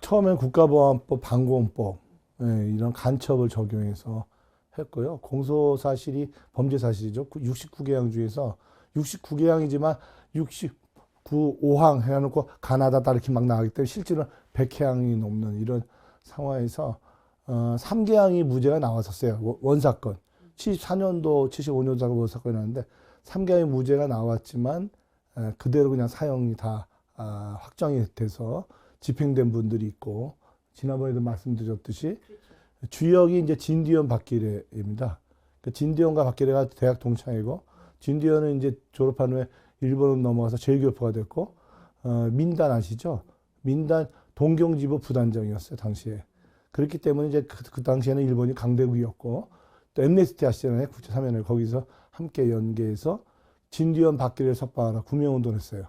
처음엔 국가보안법, 방공법 이런 간첩을 적용해서 했고요. 공소사실이 범죄사실이죠. 69개항 중에서 69개항이지만 69, 5항 해놓고 가나다다 이렇게 막 나가기 때문에 실제로는 100해항이 넘는 이런 상황에서 3개항이 무죄가 나왔었어요. 원사건. 74년도, 75년도 사건 원사건이 나왔는데 3개항이 무죄가 나왔지만 그대로 그냥 사형이 다 확정이 돼서 집행된 분들이 있고, 지난번에도 말씀드렸듯이 주역이 이제 진디현 박기래입니다. 진디현과 박기래가 대학 동창이고, 진디현은 이제 졸업한 후에 일본으로 넘어가서 제일교포가 됐고, 민단 아시죠? 민단 동경지부 부단장이었어요, 당시에. 그렇기 때문에 이제 그 당시에는 일본이 강대국이었고, 또 엠네스티 아시잖아요, 국제사면을 거기서 함께 연계해서 진디현 박기래를 석방하라 구명운동을 했어요.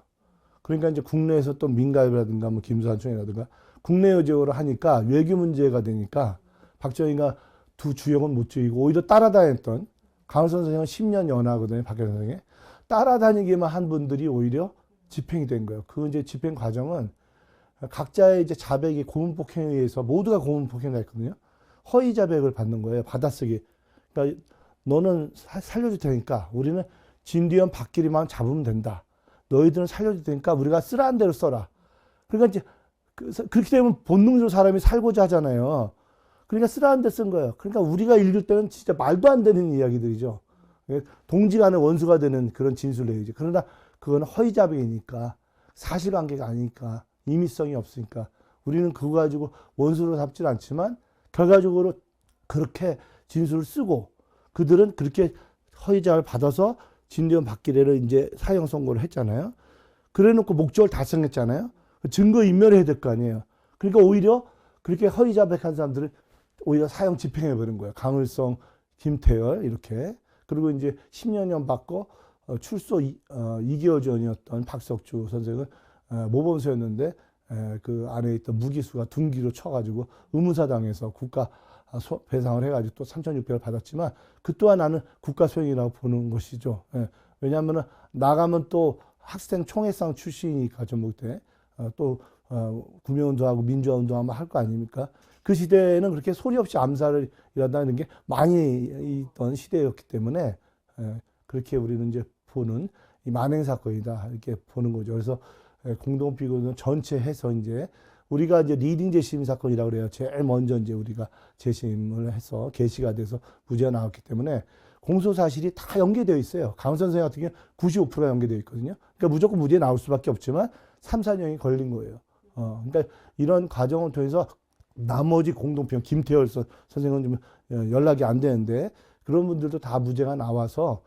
그러니까 이제 국내에서 또 민가협이라든가 뭐 김수환총이라든가 국내 요직으로 하니까 외교 문제가 되니까 박정희가 두 주역은 못 죽이고 오히려 따라다녔던, 강일선 선생은 10년 연하거든요, 박정희 선생이. 따라다니기만 한 분들이 오히려 집행이 된 거예요. 그 이제 집행 과정은 각자의 이제 자백이 고문폭행에 의해서 모두가 고문폭행을 했거든요. 허위 자백을 받는 거예요, 받아쓰기. 그러니까 너는 살려줄 테니까 우리는 진디현 박기리만 잡으면 된다. 너희들은 살려줄 테니까 우리가 쓰라는 대로 써라. 그러니까 이제 그렇게 되면 본능적으로 사람이 살고자 하잖아요. 그러니까 쓰라는 데 쓴 거예요. 그러니까 우리가 읽을 때는 진짜 말도 안 되는 이야기들이죠. 동지 간의 원수가 되는 그런 진술 내용이죠. 그러나 그건 허위 자백이니까, 사실관계가 아니니까, 임의성이 없으니까 우리는 그거 가지고 원수로 삼지는 않지만 결과적으로 그렇게 진술을 쓰고, 그들은 그렇게 허위 자백을 받아서 진디현 박기래를 이제 사형 선고를 했잖아요. 그래 놓고 목적을 달성했잖아요. 증거 인멸해야 될 거 아니에요. 그러니까 오히려 그렇게 허위 자백한 사람들을 오히려 사형 집행해버린 거예요. 강을성, 김태열 이렇게. 그리고 이제 10년형 받고 출소 2개월 전이었던 박석주 선생은 모범수였는데 그 안에 있던 무기수가 둔기로 쳐가지고 의무사당해서 국가 배상을 해가지고 또 3,600을 받았지만 그 또한 나는 국가 소행이라고 보는 것이죠. 왜냐하면 나가면 또 학생 총회상 출신이니까 전북 때 또 구명운동하고 민주화운동하면 할 거 아닙니까? 그 시대에는 그렇게 소리 없이 암살을 일한다는 게 많이 있던 시대였기 때문에 그렇게 우리는 이제 보는 이 만행 사건이다 이렇게 보는 거죠. 그래서 공동피고는 전체 해서 이제 우리가 이제 리딩 재심 사건이라고 그래요. 제일 먼저 이제 우리가 재심을 해서 개시가 돼서 무죄가 나왔기 때문에 공소 사실이 다 연계되어 있어요. 강 선생 같은 경우 95%가 연계되어 있거든요. 그러니까 무조건 무죄 나올 수밖에 없지만 3, 4년이 걸린 거예요. 그러니까 이런 과정을 통해서 나머지 공동피고 김태열 선생은 좀 연락이 안 되는데 그런 분들도 다 무죄가 나와서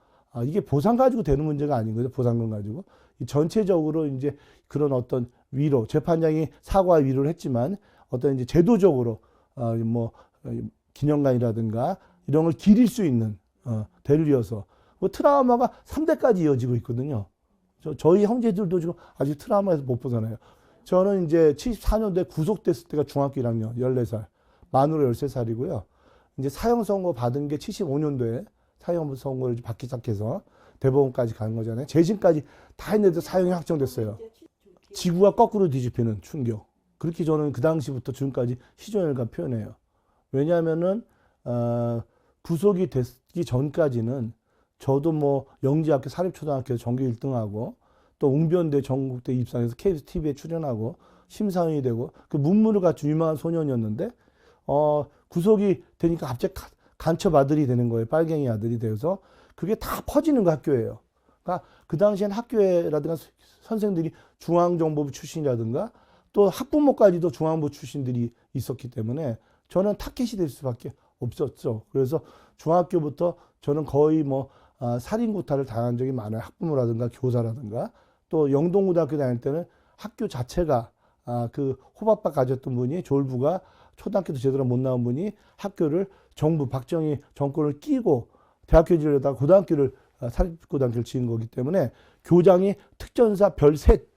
이게 보상 가지고 되는 문제가 아닌 거죠. 보상금 가지고. 전체적으로 이제 그런 어떤 위로, 재판장이 사과 위로를 했지만 어떤 이제 제도적으로 뭐 기념관이라든가 이런 걸 기릴 수 있는 대를 이어서 뭐 트라우마가 3대까지 이어지고 있거든요. 저희 형제들도 지금 아직 트라우마에서 못 벗어나요. 저는 이제 74년도에 구속됐을 때가 중학교 1학년 14살, 만으로 13살이고요. 이제 사형 선고 받은 게 75년도에 사형 선고를 받기 시작해서 대법원까지 간 거잖아요. 재심까지 다 했는데도 사형이 확정됐어요. 지구가 거꾸로 뒤집히는 충격. 그렇게 저는 그 당시부터 지금까지 시종일관 표현해요. 왜냐하면은 구속이 됐기 전까지는 저도 뭐 영지학교 사립초등학교에서 전교 1등하고 또 웅변대 전국대 입상해서 KBS TV에 출연하고 심사위원이 되고 그 문물을 갖춘 유명한 소년이었는데 구속이 되니까 갑자기 간첩 아들이 되는 거예요. 빨갱이 아들이 되어서 그게 다 퍼지는 거 학교예요. 그러니까 그 당시엔 학교라든가 선생들이 중앙정보부 출신이라든가 또 학부모까지도 중앙부 출신들이 있었기 때문에 저는 타켓이 될 수밖에 없었죠. 그래서 중학교부터 저는 거의 뭐 살인구타를 당한 적이 많아요. 학부모라든가 교사라든가 또 영동고등학교 다닐 때는 학교 자체가 그 호박밭 가졌던 분이 졸부가 초등학교도 제대로 못 나온 분이 학교를 정부 박정희 정권을 끼고 대학교 지으려다가 고등학교를 사립고등학교를 지은 거기 때문에 교장이 특전사 별셋,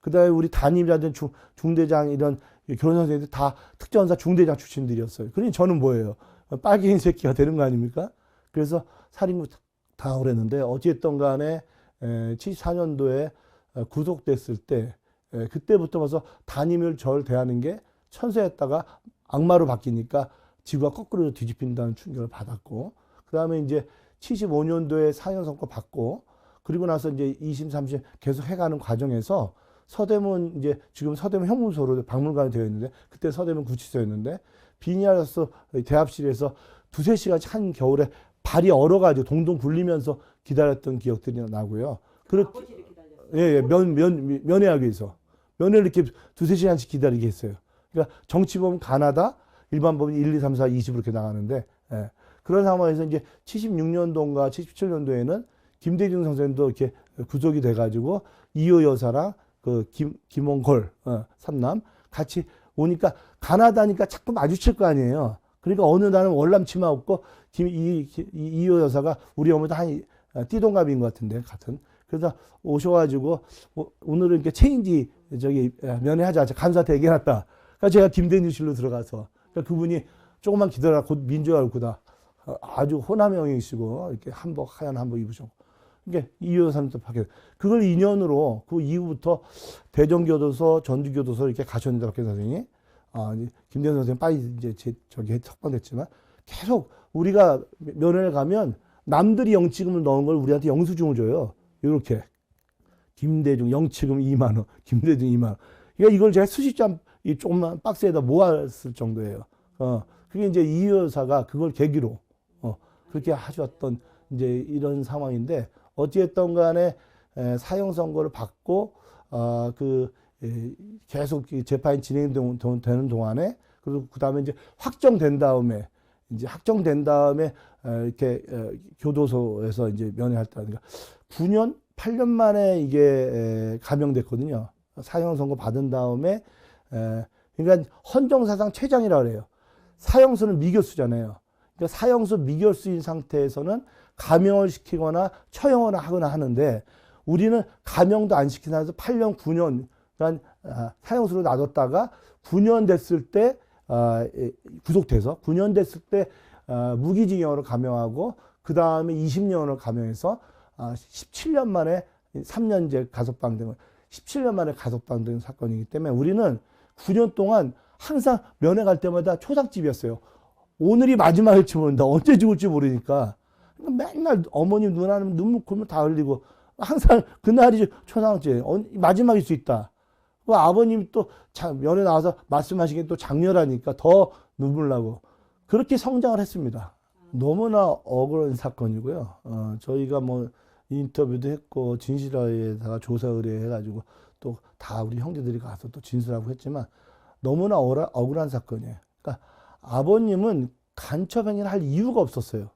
그 다음에 우리 담임자들 중대장 이런 교원 선생님들 다 특전사 중대장 출신들이었어요. 그러니 저는 뭐예요? 빨갱이 새끼가 되는 거 아닙니까? 그래서 살인구 당하고 그랬는데 어찌됐든 간에 74년도에 구속됐을 때 예, 그때부터 벌써 담임을 절 대하는 게 천사였다가 악마로 바뀌니까 지구가 거꾸로 뒤집힌다는 충격을 받았고, 그 다음에 이제 75년도에 사형 선고 받고, 그리고 나서 이제 2심, 3심 계속 해가는 과정에서 서대문 이제 지금 서대문 형무소로 박물관이 되어 있는데, 그때 서대문 구치소였는데, 비니아스 대합실에서 두세 시간씩 한 겨울에 발이 얼어가지고 동동 굴리면서 기다렸던 기억들이 나고요. 그렇게, 예, 면회하기 위해서. 면회를 이렇게 두세 시간씩 기다리게 했어요. 그러니까 정치범 가나다, 일반 범인 1, 2, 3, 4, 20 이렇게 나가는데, 예. 그런 상황에서 이제 76년도인가 77년도에는 김대중 선생님도 이렇게 구속이 돼가지고 이호 여사랑 그 김원걸, 삼남 같이 오니까 가나다니까 자꾸 마주칠 거 아니에요. 그러니까 어느 날은 월남 치마 입고 이호 여사가 우리 어머니도 한 띠동갑인 것 같은데, 같은. 그래서 오셔가지고 오늘은 이렇게 체인지 면회하자. 간사한테 얘기해놨다. 그러니까 제가 김대중실로 들어가서, 그러니까 그분이 조금만 기다려라. 곧 민주화 올 거다. 아주 호남형이시고 이렇게 한복, 하얀 한복 입으셨고. 그러니까 이호 여사님도 밖에 그걸 인연으로 그 이후부터 대전교도소, 전주교도소 이렇게 가셨는데, 박현 선생님이 김대중 선생님 빨리 이제 저기 석방됐지만 계속 우리가 면회를 가면 남들이 영치금을 넣은 걸 우리한테 영수증을 줘요. 이렇게 김대중 영치금 2만 원, 김대중 2만 원. 그러니까 이걸 제가 수십 장 이 조그만 박스에다 모았을 정도예요. 그게 이제 이호 여사가 그걸 계기로 그렇게 하셨던 이제 이런 상황인데, 어찌됐든 간에 사형 선고를 받고 계속 재판이 진행되는 동안에, 그리고 그다음에 이제 확정된 다음에 이렇게 교도소에서 이제 면회할 때니까 9년 8년 만에 이게 감형됐거든요. 사형 선고 받은 다음에 그러니까 헌정사상 최장이라고 그래요. 사형수는 미결수잖아요. 그러니까 사형수 미결수인 상태에서는 감형을 시키거나 처형을 하거나 하는데, 우리는 감형도 안 시키나 해서 8년, 9년, 그러니까 사형수로 놔뒀다가 9년 됐을 때 구속돼서 9년 됐을 때 무기징역으로 감형하고, 그 다음에 20년으로 감형해서 17년 만에 3년제 가석방된 17년 만에 가석방된 사건이기 때문에 우리는 9년 동안 항상 면회 갈 때마다 초상집이었어요. 오늘이 마지막일지 모른다. 언제 죽을지 모르니까. 맨날 어머님 누나는 눈물 콧물 다 흘리고 항상 그날이 초상집, 마지막일 수 있다. 그 아버님이 또 면회 나와서 말씀하시기엔 또 장렬하니까 더 눈물 나고 그렇게 성장을 했습니다. 너무나 억울한 사건이고요. 저희가 뭐 인터뷰도 했고 진실화에다가 조사 의뢰해가지고 또 다 우리 형제들이 가서 또 진술하고 했지만 너무나 억울한 사건이에요. 그러니까 아버님은 간첩행위를 할 이유가 없었어요.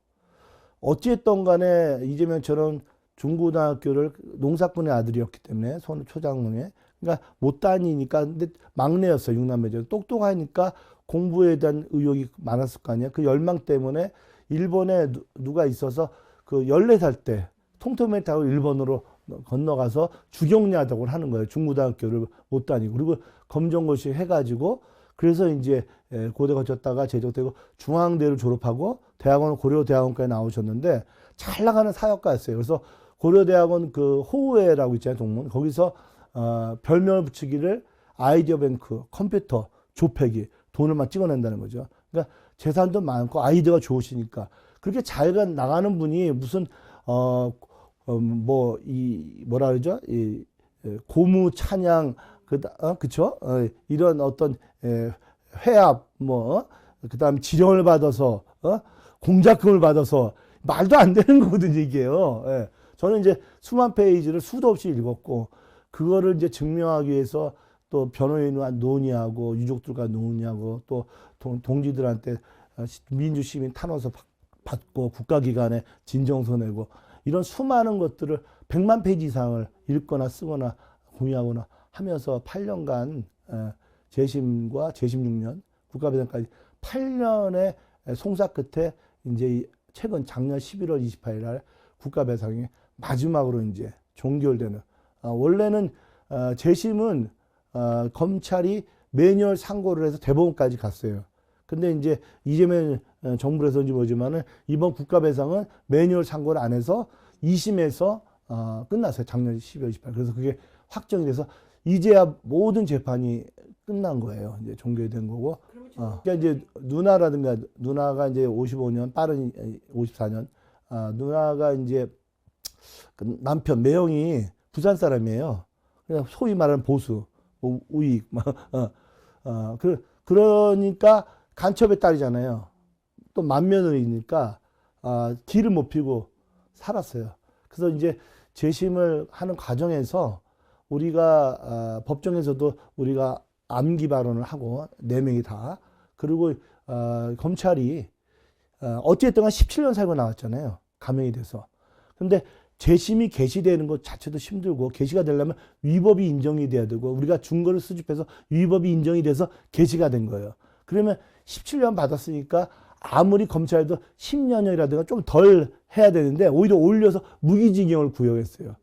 어찌했던 간에 이재명처럼 중고등학교를 농사꾼의 아들이었기 때문에 초장농에, 그러니까 못 다니니까, 근데 막내였어요. 6남매죠. 똑똑하니까 공부에 대한 의욕이 많았을 거 아니에요. 그 열망 때문에 일본에 누가 있어서 그 14살 때 통통맨 타고 일본으로 건너가서 주경야독을 하는 거예요. 중고등학교를 못 다니고. 그리고 검정고시 해가지고, 그래서 이제 고대 거쳤다가 제적되고 중앙대를 졸업하고 대학원 고려대학원까지 나오셨는데 잘 나가는 사역가였어요. 그래서 고려대학원 그 호우회라고 있잖아요, 동문. 거기서 별명을 붙이기를 아이디어 뱅크, 컴퓨터, 조폐기, 돈을 막 찍어낸다는 거죠. 그러니까 재산도 많고 아이디어가 좋으시니까 그렇게 잘 나가는 분이 무슨 뭐라 그러죠? 고무 찬양, 그쵸? 이런 어떤 회합, 그 다음 지령을 받아서, 공작금을 받아서, 말도 안 되는 거거든요, 이게요. 예. 저는 이제 수만 페이지를 수도 없이 읽었고, 그거를 이제 증명하기 위해서 또 변호인과 논의하고, 유족들과 논의하고, 또 동지들한테 민주시민 탄원서 받고, 국가기관에 진정서 내고, 이런 수많은 것들을 100만 페이지 이상을 읽거나 쓰거나 공유하거나 하면서 8년간 재심과 재심 6년, 국가배상까지 8년의 송사 끝에 이제 최근 작년 11월 28일 날 국가배상이 마지막으로 이제 종결되는, 원래는 재심은 검찰이 매뉴얼 상고를 해서 대법원까지 갔어요. 근데 이제 이재명 정부에서인지 뭐지만은 이번 국가배상은 매뉴얼 상고를 안 해서 2심에서 끝났어요. 작년 12월 28일. 그래서 그게 확정이 돼서 이제야 모든 재판이 끝난 거예요. 이제 종결된 거고. 그러니까 이제 누나가 이제 55년, 빠른 54년. 누나가 이제 그 남편 매형이 부산 사람이에요. 그냥 소위 말하는 보수, 뭐 우익, 그러니까 간첩의 딸이잖아요. 또 맏며느리니까 길을 못 피고 살았어요. 그래서 이제 재심을 하는 과정에서 우리가 법정에서도 우리가 암기 발언을 하고 4명이 다 그리고 검찰이 어쨌든 17년 살고 나왔잖아요. 감형이 돼서. 근데 재심이 개시되는 것 자체도 힘들고 개시가 되려면 위법이 인정이 돼야 되고 우리가 증거를 수집해서 위법이 인정이 돼서 개시가 된 거예요. 그러면 17년 받았으니까 아무리 검찰도 10년이라든가 좀 덜 해야 되는데 오히려 올려서 무기징역을 구형했어요.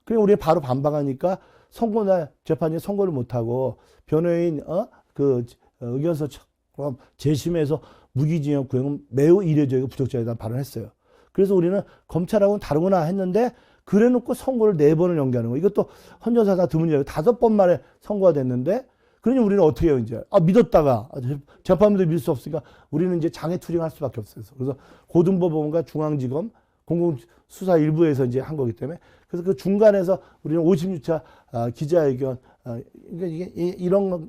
그냥 우리가 바로 반박하니까 선고날 재판에 선고를 못하고 변호인 의견서처럼 재심해서 무기징역 구형은 매우 이례적이고 부적절하다는 발언했어요. 그래서 우리는 검찰하고는 다르구나 했는데 그래놓고 선고를 4번을 연기하는 거예요. 이것도 헌정사상 드문 일이에요. 5번 만에 선고가 됐는데 그러니 우리는 어떻게 해요 이제 믿었다가 재판부도 믿을 수 없으니까 우리는 이제 장애 투쟁할 수밖에 없어요. 그래서 고등법원과 중앙지검 공공수사 일부에서 이제 한 거기 때문에 그래서 그 중간에서 우리는 56차 기자회견 그러니까 이게 이런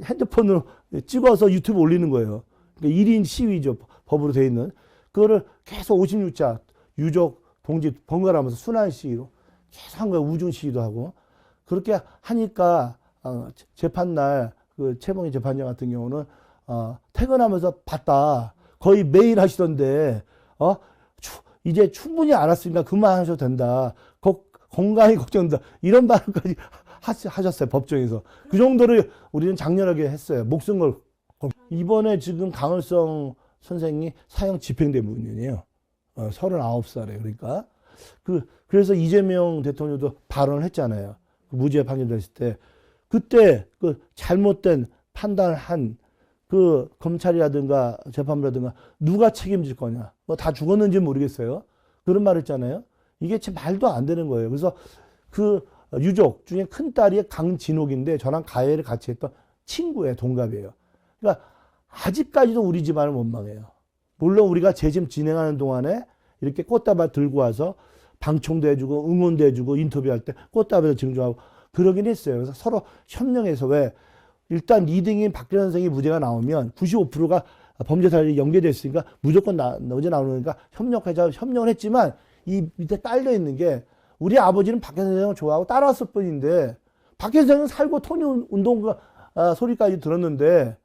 핸드폰으로 찍어서 유튜브 올리는 거예요. 그러니까 1인 시위죠. 법으로 돼 있는 그거를 계속 56자 유족 동지 번갈아가면서 순환 시위로 계속 한 거예요. 우중 시위도 하고 그렇게 하니까 재판날 그 최봉희 재판장 같은 경우는 퇴근하면서 봤다. 거의 매일 하시던데 이제 충분히 알았으니까 그만하셔도 된다. 건강이 걱정된다. 이런 발언까지 하셨어요. 법정에서. 그 정도로 우리는 장렬하게 했어요. 목숨 걸. 이번에 지금 강을성 선생이 사형 집행된 분이에요. 39살에. 그러니까. 그래서 이재명 대통령도 발언을 했잖아요. 무죄 판결됐을 때. 그때 그 잘못된 판단을 한 그 검찰이라든가 재판부라든가 누가 책임질 거냐. 뭐 다 죽었는지 모르겠어요. 그런 말 했잖아요. 이게 참 말도 안 되는 거예요. 그래서 그 유족 중에 큰딸이 강진옥인데 저랑 가해를 같이 했던 친구예요. 동갑이에요. 그러니까 아직까지도 우리 집안을 원망해요. 물론 우리가 재심 진행하는 동안에 이렇게 꽃다발 들고 와서 방청도 해주고 응원도 해주고 인터뷰할 때 꽃다발을 증조하고 그러긴 했어요. 그래서 서로 협력해서 왜 일단 2등인 박근혜 선생이 무죄가 나오면 95%가 범죄 사실이 연계됐으니까 무조건 어제 나오니까 협력을 했지만 이 밑에 딸려 있는 게 우리 아버지는 박근혜 선생을 좋아하고 따라왔을 뿐인데 박근혜 선생은 살고 토니 운동가 소리까지 들었는데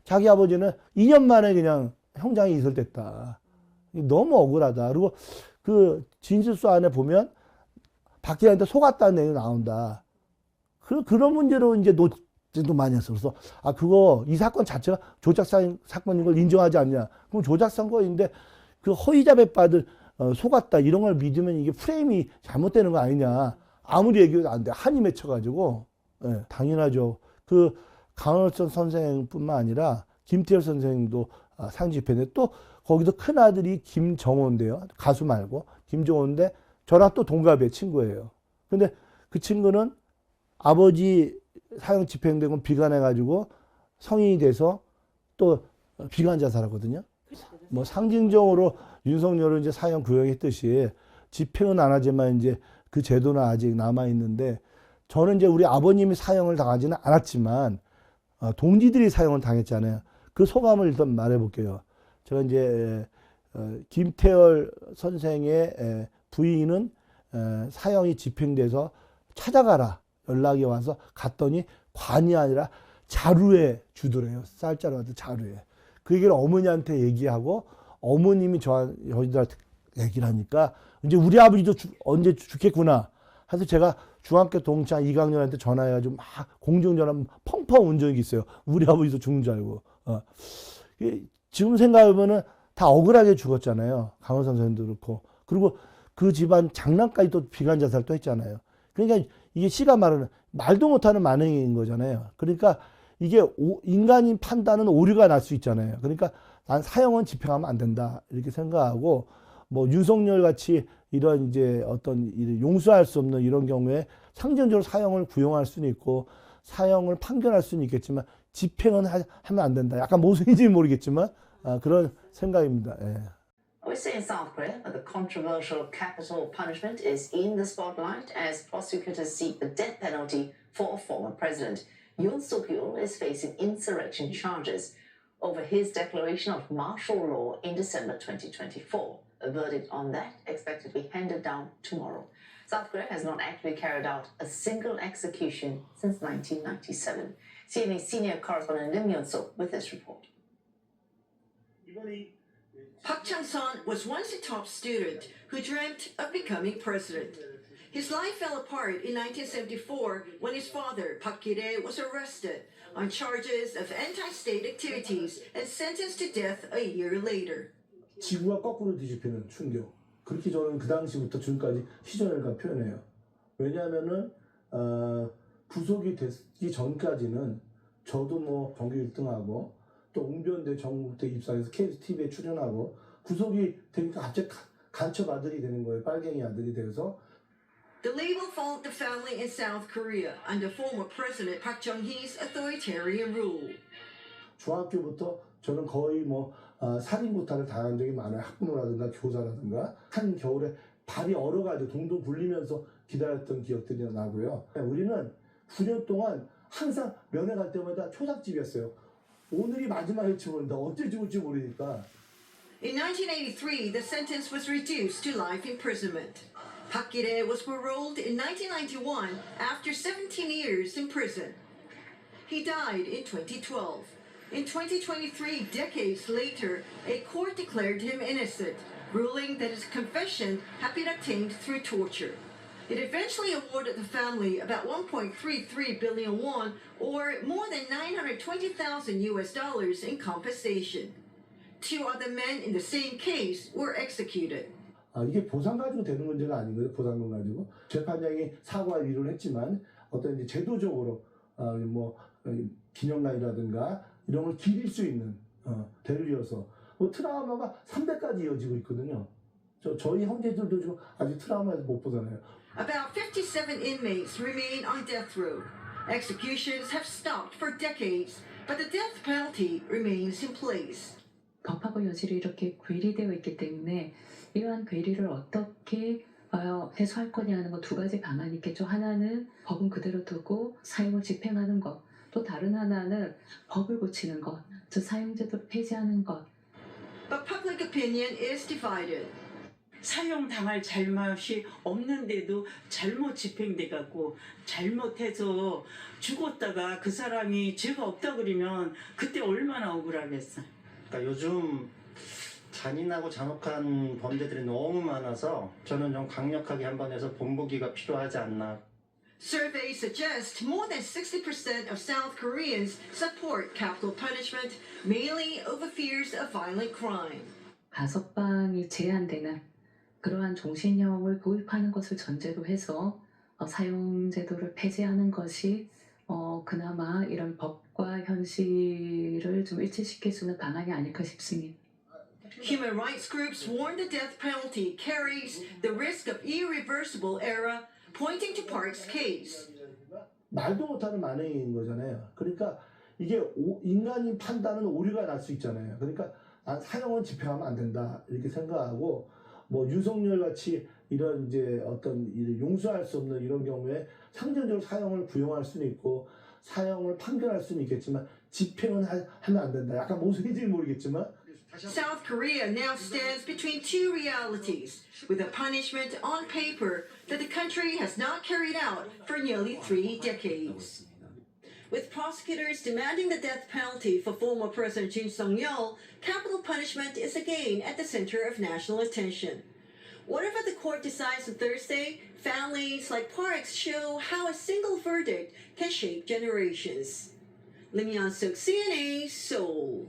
자기 아버지는 2년 만에 그냥 형장이 이설됐다. 너무 억울하다. 그리고 그 진술서 안에 보면 박근혜한테 속았다는 내용이 나온다. 그런 문제로 이제 도 많이 했어. 그래서 이 사건 자체가 조작 사건인 걸 인정하지 않냐? 그럼 조작 사건인데 그 허위자백 받을 속았다 이런 걸 믿으면 이게 프레임이 잘못되는 거 아니냐? 아무리 얘기해도 안 돼. 한이 맺혀가지고 당연하죠. 그 강을성 선생뿐만 아니라 김태열 선생도 상 집회인데 또 거기도 큰 아들이 김정호인데요. 가수 말고 김정호인데 저랑 또 동갑의 친구예요. 근데 그 친구는 아버지 사형 집행되고 비관해가지고 성인이 돼서 또 비관 자살하거든요. 뭐 상징적으로 윤석열은 이제 사형 구형했듯이 집행은 안 하지만 이제 그 제도는 아직 남아 있는데 저는 이제 우리 아버님이 사형을 당하지는 않았지만 동지들이 사형을 당했잖아요. 그 소감을 일단 말해볼게요. 제가 이제 김태열 선생의 부인은 사형이 집행돼서 찾아가라. 연락이 와서 갔더니 관이 아니라 자루에 주더래요. 쌀자루한테 자루에. 그 얘기를 어머니한테 얘기하고 어머님이 저희들한테 얘기를 하니까 이제 우리 아버지도 언제 죽겠구나. 해서 제가 중학교 동창 이강렬한테 전화해가지고 막 공중전화 펑펑 온 적이 있어요. 우리 아버지도 죽는 줄 알고. 지금 생각해보면 다 억울하게 죽었잖아요. 강원선 선생도 그렇고. 그리고 그 집안 장남까지 또 비관 자살도 했잖아요. 그러니까 이게 시가 말하는 말도 못하는 만행인 거잖아요. 그러니까 이게 인간인 판단은 오류가 날 수 있잖아요. 그러니까 난 사형은 집행하면 안 된다 이렇게 생각하고 뭐 윤석열 같이 이런 이제 어떤 용서할 수 없는 이런 경우에 상징적으로 사형을 구형할 수는 있고 사형을 판결할 수는 있겠지만 집행은 하면 안 된다. 약간 모순인지는 모르겠지만 그런 생각입니다. 예. We say in South Korea that the controversial capital punishment is in the spotlight as prosecutors seek the death penalty for a former president. Yoon Suk-yeol is facing insurrection charges over his declaration of martial law in December 2024. A verdict on that expected to be handed down tomorrow. South Korea has not actually carried out a single execution since 1997. CNA senior correspondent Lim Yeon-suk with this report. Park Chung-sun was once a top student who dreamt of becoming president. His life fell apart in 1974 when his father, Park Ki-rae, was arrested on charges of anti-state activities and sentenced to death a year later. 지구가 거꾸로 뒤집히는 충격. 그렇게 저는 그 당시부터 지금까지 시전을가 표현해요. 왜냐하면은 구속이 되기 전까지는 저도 뭐 전교 1등하고 또 웅변대 전국대 입사해서 KBS TV에 출연하고 구속이 되니까 갑자기 간첩 아들이 되는 거예요. 빨갱이 아들이 돼서. The label followed the family in South Korea under former President Park Chung-hee's authoritarian rule. 중학교부터 저는 거의 뭐 살인 구타를 당한 적이 많아요. 학부모라든가 교사라든가. 한 겨울에 발이 얼어가지고 동동 굴리면서 기다렸던 기억들이 나고요. 우리는 9년 동안 항상 면회 갈 때마다 초상집이었어요. 오늘이 마지막일지 모른다. 언제 죽을지 모르니까. In 1983, the sentence was reduced to life imprisonment. Park Ki-rae was paroled in 1991 after 17 years in prison. He died in 2012. In 2023, decades later, a court declared him innocent, ruling that his confession had been obtained through torture. It eventually awarded the family about 1.33 billion won, or more than $920,000 in compensation. Two other men in the same case were executed. 이게 보상 가지고 되는 문제가 아닌 거예요. 보상금 가지고 재판장이 사과 위로를 했지만 어떤 이제 제도적으로 뭐 기념관이라든가 이런 걸 기릴 수 있는 대를 이어서 뭐 트라우마가 300까지 이어지고 있거든요. 저희 형제들도 지금 아직 트라우마에서 못 보잖아요. About 57 inmates remain on death row. Executions have stopped for decades, but the death penalty remains in place. 법하고 여질이 이렇게 괴리되어 있기 때문에 이러한 괴리를 어떻게 해소할 거냐 하는 거 두 가지 방안이 있겠죠. 하나는 법은 그대로 두고 사형을 집행하는 것, 또 다른 하나는 법을 고치는 것, 즉 사형제도를 폐지하는 것. But public opinion is divided. 사형당할 잘못이 없는데도 잘못 집행돼갖고 잘못해서 죽었다가 그 사람이 죄가 없다 그러면 그때 얼마나 억울하겠어. 그러니까 요즘 잔인하고 잔혹한 범죄들이 너무 많아서 저는 좀 강력하게 한번 해서 본보기가 필요하지 않나. Surveys suggest more than 60% of South Koreans support capital punishment, mainly over fears of violent crime. 가석방이 제한되는 그러한 종신형을 도입하는 것을 전제로 해서 사형제도를 폐지하는 것이 그나마 이런 법과 현실을 좀 일치시킬 수 있는 방안이 아닐까 싶습니다. Human rights groups warn the death penalty carries the risk of irreversible error, pointing to Park's case. 말도 못하는 만행인 거잖아요. 그러니까 이게 인간이 판단은 오류가 날 수 있잖아요. 그러니까 사형은 집행하면 안 된다 이렇게 생각하고 뭐 윤석열 같이 이런 이제 어떤 용서할 수 없는 이런 경우에 상징적으로 사형을 구형할 수는 있고 사형을 판결할 수는 있겠지만 집행은 하면 안 된다. 약간 모순인지는 모르겠지만. South Korea now stands between two realities, with a punishment on paper that the country has not carried out for nearly 3 decades. With prosecutors demanding the death penalty for former President Yoon Suk-yeol, capital punishment is again at the center of national attention. Whatever the court decides on Thursday, families like Park's show how a single verdict can shape generations. Lim Yeon-suk, CNA, Seoul.